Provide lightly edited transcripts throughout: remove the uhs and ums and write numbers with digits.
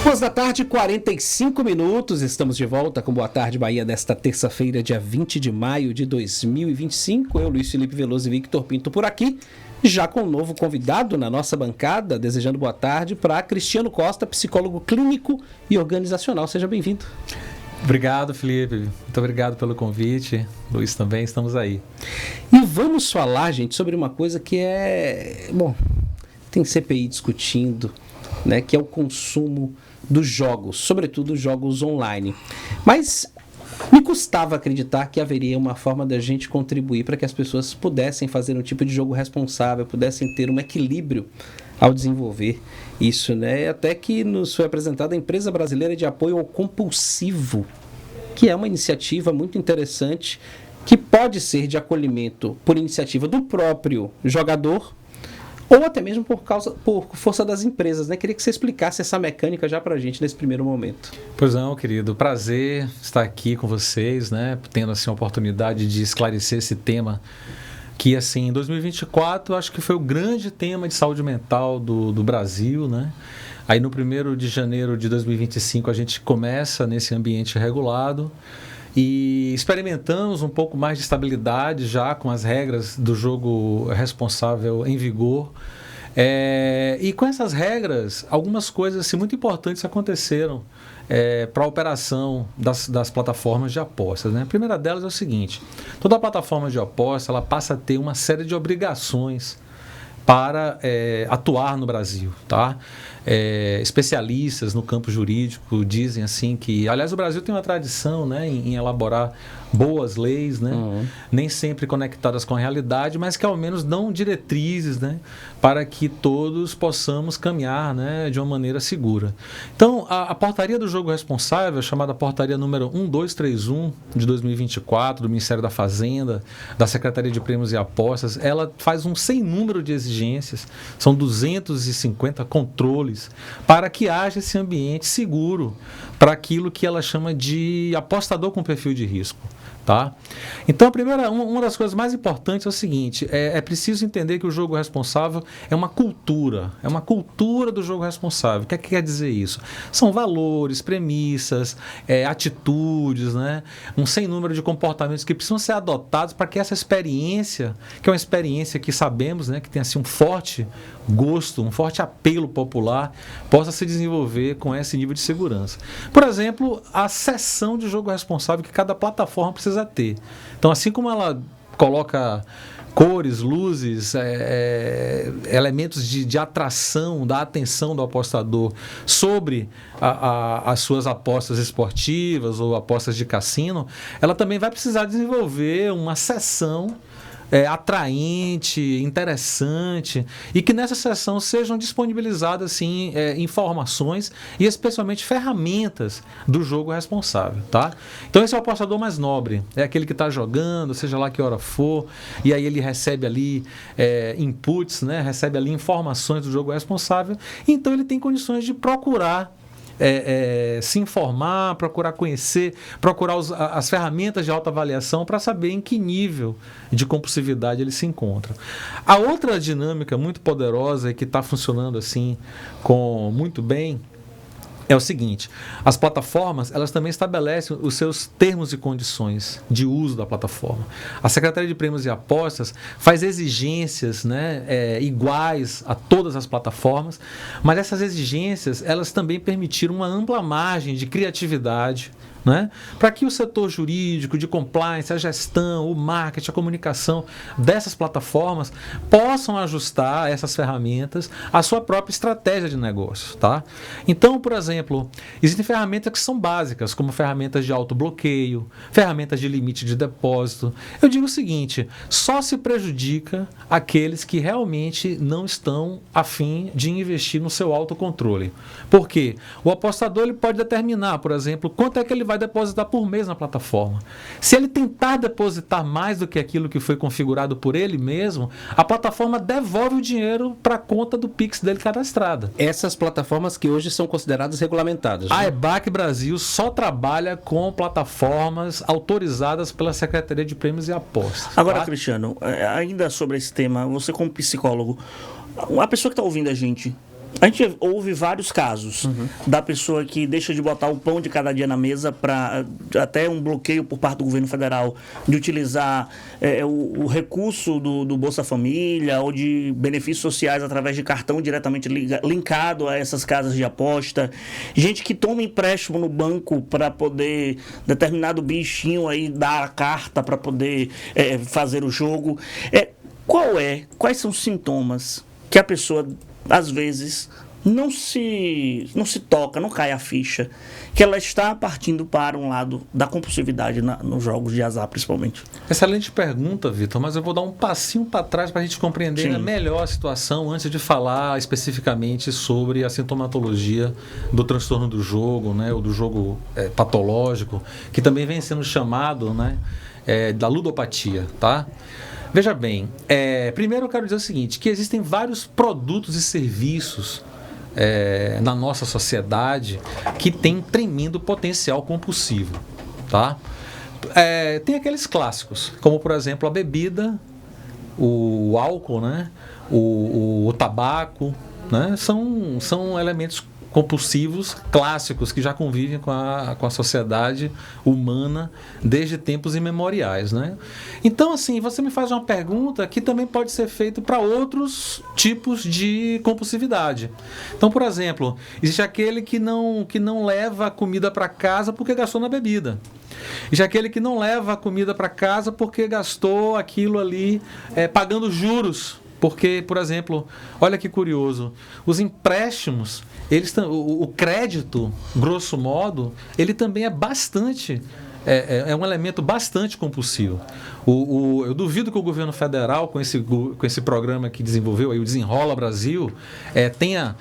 2 da tarde, 45 minutos. Estamos de volta com Boa Tarde Bahia desta terça-feira, dia 20 de maio de 2025. Eu, Luiz Felipe Veloso e Victor Pinto por aqui, já com um novo convidado na nossa bancada, desejando boa tarde para Cristiano Costa, psicólogo clínico e organizacional. Seja bem-vindo. Obrigado, Felipe. Muito obrigado pelo convite. Luiz também, estamos aí. E vamos falar, gente, sobre uma coisa que tem CPI discutindo, né, que é o consumo dos jogos, sobretudo jogos online. Mas me custava acreditar que haveria uma forma da gente contribuir para que as pessoas pudessem fazer um tipo de jogo responsável, pudessem ter um equilíbrio ao desenvolver isso, né? Até que nos foi apresentada a Empresa Brasileira de Apoio ao Compulsivo, que é uma iniciativa muito interessante, que pode ser de acolhimento por iniciativa do próprio jogador, ou até mesmo por força das empresas, né? Queria que você explicasse essa mecânica já pra gente nesse primeiro momento. Pois não, querido. Prazer estar aqui com vocês, né? Tendo assim a oportunidade de esclarecer esse tema que, assim, em 2024, acho que foi o grande tema de saúde mental do Brasil, né? Aí no 1º de janeiro de 2025 a gente começa nesse ambiente regulado e experimentamos um pouco mais de estabilidade já com as regras do jogo responsável em vigor. E com essas regras, algumas coisas assim, muito importantes aconteceram para a operação das plataformas de apostas, né? A primeira delas é o seguinte: toda plataforma de aposta ela passa a ter uma série de obrigações para atuar no Brasil, tá? Especialistas no campo jurídico dizem assim que, aliás, o Brasil tem uma tradição, né, em elaborar boas leis, né, nem sempre conectadas com a realidade, mas que ao menos dão diretrizes, né, para que todos possamos caminhar, né, de uma maneira segura. Então, a portaria do jogo responsável, chamada portaria número 1231 de 2024, do Ministério da Fazenda, da Secretaria de Prêmios e Apostas, ela faz um sem número de exigências, são 250 controles para que haja esse ambiente seguro para aquilo que ela chama de apostador com perfil de risco. Tá? Então, uma das coisas mais importantes é o seguinte: é preciso entender que o jogo responsável é uma cultura do jogo responsável. O que quer dizer isso? São valores, premissas, atitudes, né? Um sem número de comportamentos que precisam ser adotados para que essa experiência, que é uma experiência que sabemos, né, que tem assim, um forte gosto, um forte apelo popular, possa se desenvolver com esse nível de segurança. Por exemplo, a seção de jogo responsável que cada plataforma precisa ter. Então, assim como ela coloca cores, luzes, elementos de atração, da atenção do apostador sobre as suas apostas esportivas ou apostas de cassino, ela também vai precisar desenvolver uma seção atraente, interessante, e que nessa sessão sejam disponibilizadas assim, informações e especialmente ferramentas do jogo responsável, tá? Então esse é o apostador mais nobre, é aquele que está jogando, seja lá que hora for, e aí ele recebe ali inputs, né? Recebe ali informações do jogo responsável, então ele tem condições de procurar se informar, procurar conhecer, procurar as ferramentas de autoavaliação para saber em que nível de compulsividade ele se encontra. A outra dinâmica muito poderosa e que está funcionando assim muito bem é o seguinte: as plataformas elas também estabelecem os seus termos e condições de uso da plataforma. A Secretaria de Prêmios e Apostas faz exigências, né, iguais a todas as plataformas, mas essas exigências elas também permitiram uma ampla margem de criatividade, né, para que o setor jurídico, de compliance, a gestão, o marketing, a comunicação dessas plataformas possam ajustar essas ferramentas à sua própria estratégia de negócio, tá? Então, por exemplo, existem ferramentas que são básicas, como ferramentas de autobloqueio, ferramentas de limite de depósito. Eu digo o seguinte: só se prejudica aqueles que realmente não estão a fim de investir no seu autocontrole. Por quê? O apostador ele pode determinar, por exemplo, quanto é que ele vai depositar por mês na plataforma. Se ele tentar depositar mais do que aquilo que foi configurado por ele mesmo, a plataforma devolve o dinheiro para a conta do Pix dele cadastrada. Essas plataformas que hoje são consideradas regulamentadas, né? A EBAC Brasil só trabalha com plataformas autorizadas pela Secretaria de Prêmios e Apostas. Agora, tá? Cristiano, ainda sobre esse tema, você como psicólogo, a pessoa que está ouvindo a gente A gente ouve vários casos da pessoa que deixa de botar o pão de cada dia na mesa para até um bloqueio por parte do governo federal de utilizar o recurso do Bolsa Família ou de benefícios sociais através de cartão diretamente linkado a essas casas de aposta. Gente que toma empréstimo no banco para poder determinado bichinho aí dar a carta para poder fazer o jogo. Quais são os sintomas que a pessoa às vezes não se toca, não cai a ficha, que ela está partindo para um lado da compulsividade nos jogos de azar, principalmente? Excelente pergunta, Vitor, mas eu vou dar um passinho para trás para a gente compreender melhor a situação antes de falar especificamente sobre a sintomatologia do transtorno do jogo, né, ou do jogo patológico, que também vem sendo chamado, né, da ludopatia, tá? Veja bem, primeiro eu quero dizer o seguinte, que existem vários produtos e serviços na nossa sociedade que tem tremendo potencial compulsivo, tá? Tem aqueles clássicos, como por exemplo a bebida, o álcool, né? o tabaco, né? São elementos compulsivos clássicos que já convivem com a sociedade humana desde tempos imemoriais, né? Então, assim, você me faz uma pergunta que também pode ser feita para outros tipos de compulsividade. Então, por exemplo, existe aquele que não leva a comida para casa porque gastou na bebida. Existe aquele que não leva a comida para casa porque gastou aquilo ali pagando juros. Porque, por exemplo, olha que curioso, os empréstimos, o crédito, grosso modo, ele também é bastante, é um elemento bastante compulsivo. Eu duvido que o governo federal, com esse programa que desenvolveu, aí, o Desenrola Brasil, tenha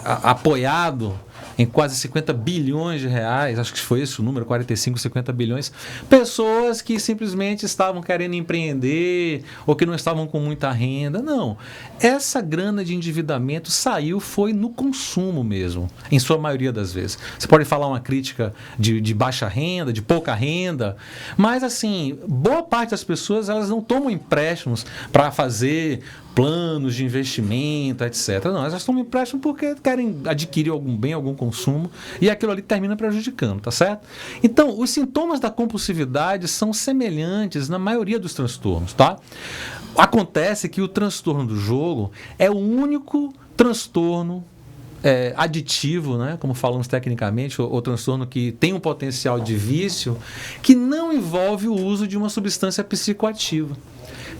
apoiado em quase 50 bilhões de reais, acho que foi esse o número, 45, 50 bilhões, pessoas que simplesmente estavam querendo empreender ou que não estavam com muita renda. Não, essa grana de endividamento foi no consumo mesmo, em sua maioria das vezes. Você pode falar uma crítica de baixa renda, de pouca renda, mas assim, boa parte das pessoas, elas não tomam empréstimos para fazer planos de investimento, etc. Não, elas tomam empréstimo porque querem adquirir algum bem, algum consumo, e aquilo ali termina prejudicando, tá certo? Então, os sintomas da compulsividade são semelhantes na maioria dos transtornos, tá? Acontece que o transtorno do jogo é o único transtorno aditivo, né, como falamos tecnicamente, o transtorno que tem um potencial de vício, que não envolve o uso de uma substância psicoativa.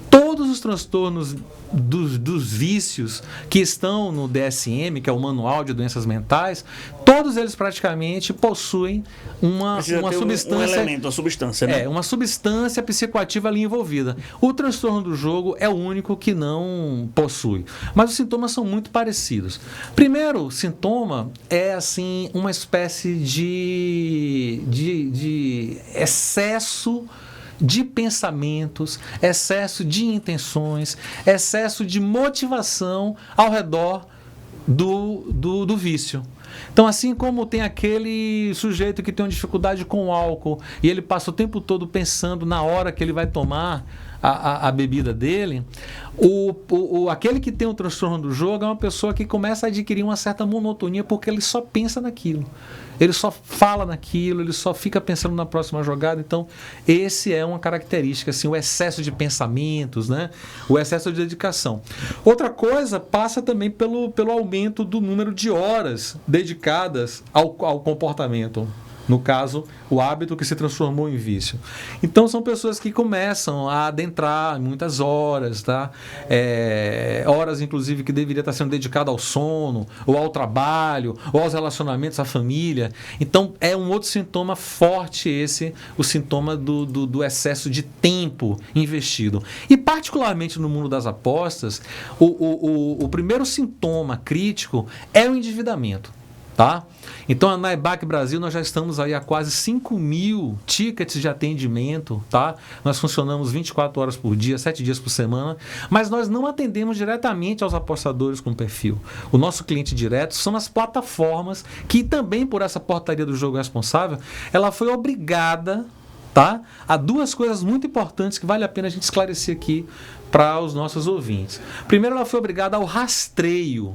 Todos os transtornos dos vícios que estão no DSM, que é o Manual de Doenças Mentais, todos eles praticamente possuem uma substância. Um elemento, uma substância, né? Uma substância psicoativa ali envolvida. O transtorno do jogo é o único que não possui. Mas os sintomas são muito parecidos. Primeiro sintoma é assim uma espécie de excesso de pensamentos, excesso de intenções, excesso de motivação ao redor do vício. Então, assim como tem aquele sujeito que tem uma dificuldade com o álcool e ele passa o tempo todo pensando na hora que ele vai tomar a bebida dele, aquele que tem o transtorno do jogo é uma pessoa que começa a adquirir uma certa monotonia porque ele só pensa naquilo. Ele só fala naquilo, ele só fica pensando na próxima jogada. Então, esse é uma característica, assim, o excesso de pensamentos, né? O excesso de dedicação. Outra coisa passa também pelo aumento do número de horas dedicadas ao comportamento. No caso, o hábito que se transformou em vício. Então, são pessoas que começam a adentrar muitas horas, tá? Horas, inclusive, que deveria estar sendo dedicada ao sono, ou ao trabalho, ou aos relacionamentos, à família. Então, é um outro sintoma forte o sintoma do excesso de tempo investido. E, particularmente no mundo das apostas, o primeiro sintoma crítico é o endividamento. Tá? Então, na EBAC Brasil, nós já estamos aí há quase 5.000 tickets de atendimento, tá? Nós funcionamos 24 horas por dia, 7 dias por semana, mas nós não atendemos diretamente aos apostadores com perfil. O nosso cliente direto são as plataformas que também, por essa portaria do jogo responsável, ela foi obrigada, tá? Há duas coisas muito importantes que vale a pena a gente esclarecer aqui para os nossos ouvintes. Primeiro, ela foi obrigada ao rastreio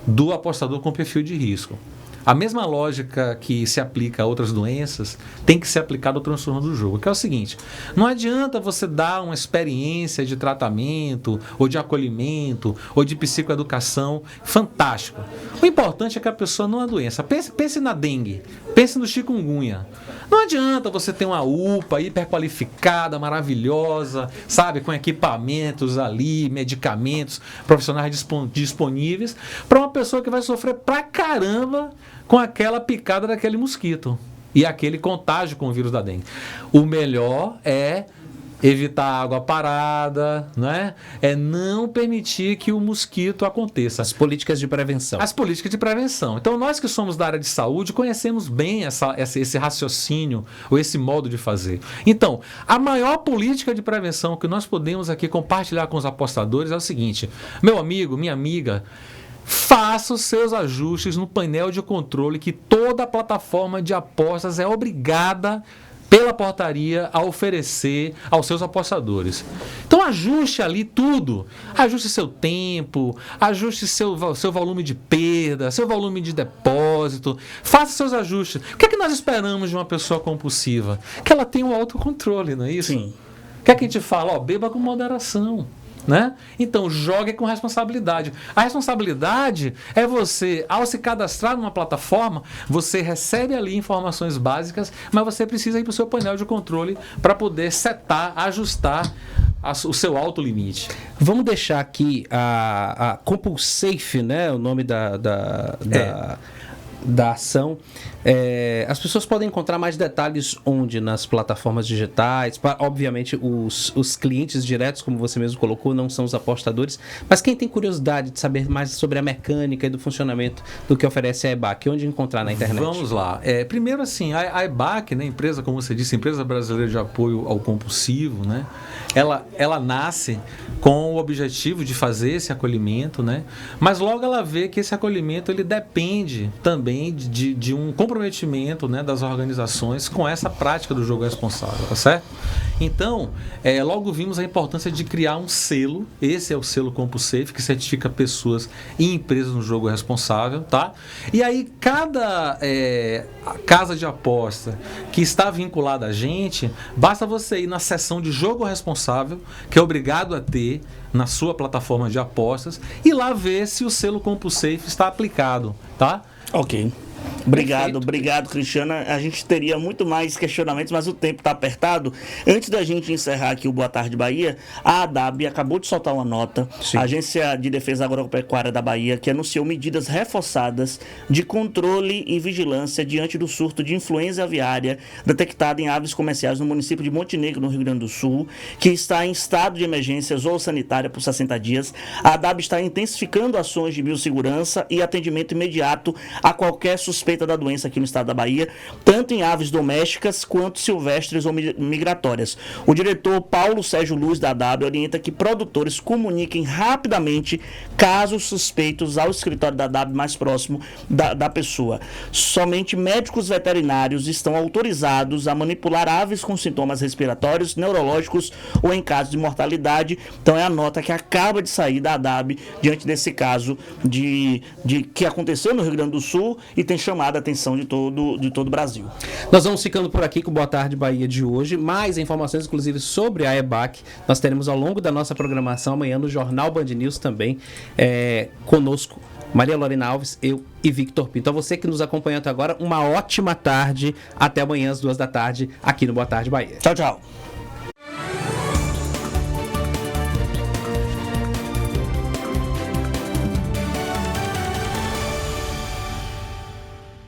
do apostador com perfil de risco. A mesma lógica que se aplica a outras doenças tem que ser aplicada ao transtorno do jogo, que é o seguinte: não adianta você dar uma experiência de tratamento, ou de acolhimento, ou de psicoeducação fantástica. O importante é que a pessoa não adoeça. Pense na dengue, pense no chikungunya. Não adianta você ter uma UPA hiperqualificada, maravilhosa, sabe, com equipamentos ali, medicamentos, profissionais disponíveis, para uma pessoa que vai sofrer pra caramba com aquela picada daquele mosquito e aquele contágio com o vírus da dengue. O melhor é evitar água parada, né? É não permitir que o mosquito aconteça. As políticas de prevenção. As políticas de prevenção. Então, nós que somos da área de saúde conhecemos bem esse raciocínio ou esse modo de fazer. Então, a maior política de prevenção que nós podemos aqui compartilhar com os apostadores é o seguinte: meu amigo, minha amiga, faça os seus ajustes no painel de controle que toda plataforma de apostas é obrigada pela portaria a oferecer aos seus apostadores. Então ajuste ali tudo. Ajuste seu tempo, ajuste seu volume de perda, seu volume de depósito. Faça seus ajustes. O que é que nós esperamos de uma pessoa compulsiva? Que ela tenha um autocontrole, não é isso? Sim. O que é que a gente fala? Beba com moderação. Né? Então, jogue com responsabilidade. A responsabilidade é você, ao se cadastrar numa plataforma, você recebe ali informações básicas, mas você precisa ir para o seu painel de controle para poder setar, ajustar o seu alto limite. Vamos deixar aqui a CompulSafe, né? O nome da ação. As pessoas podem encontrar mais detalhes onde? Nas plataformas digitais. Obviamente os clientes diretos, como você mesmo colocou, não são os apostadores, mas quem tem curiosidade de saber mais sobre a mecânica e do funcionamento do que oferece a EBAC, onde encontrar na internet? Vamos lá. Primeiro assim, a EBAC, né, empresa, como você disse, Empresa Brasileira de Apoio ao Compulsivo, né, ela nasce com o objetivo de fazer esse acolhimento, né, mas logo ela vê que esse acolhimento ele depende também de um comprometimento, né, das organizações com essa prática do jogo responsável, tá certo? Então, logo vimos a importância de criar um selo. Esse é o selo CompulSafe, que certifica pessoas e empresas no jogo responsável, tá? E aí, cada casa de aposta que está vinculada a gente, basta você ir na seção de jogo responsável, que é obrigado a ter na sua plataforma de apostas, e lá ver se o selo CompulSafe está aplicado, tá? Ok. Obrigado, Cristiana. A gente teria muito mais questionamentos, mas o tempo está apertado. Antes da gente encerrar aqui o Boa Tarde Bahia, a ADAB acabou de soltar uma nota, Sim. a Agência de Defesa Agropecuária da Bahia, que anunciou medidas reforçadas de controle e vigilância diante do surto de influenza aviária detectado em aves comerciais no município de Montenegro, no Rio Grande do Sul, que está em estado de emergência zoossanitária por 60 dias. A ADAB está intensificando ações de biossegurança e atendimento imediato a qualquer suspeita da doença aqui no estado da Bahia, tanto em aves domésticas quanto silvestres ou migratórias. O diretor Paulo Sérgio Luz da ADAB orienta que produtores comuniquem rapidamente casos suspeitos ao escritório da ADAB mais próximo da pessoa. Somente médicos veterinários estão autorizados a manipular aves com sintomas respiratórios, neurológicos ou em caso de mortalidade. Então é a nota que acaba de sair da ADAB diante desse caso que aconteceu no Rio Grande do Sul e tem chamado a atenção de todo o Brasil. Nós vamos ficando por aqui com o Boa Tarde Bahia de hoje. Mais informações, inclusive, sobre a EBAC, nós teremos ao longo da nossa programação amanhã no Jornal Band News também. Conosco, Maria Lorena Alves, eu e Victor Pinto. Então, você que nos acompanha até agora, uma ótima tarde. Até amanhã às 2 da tarde, aqui no Boa Tarde Bahia. Tchau, tchau.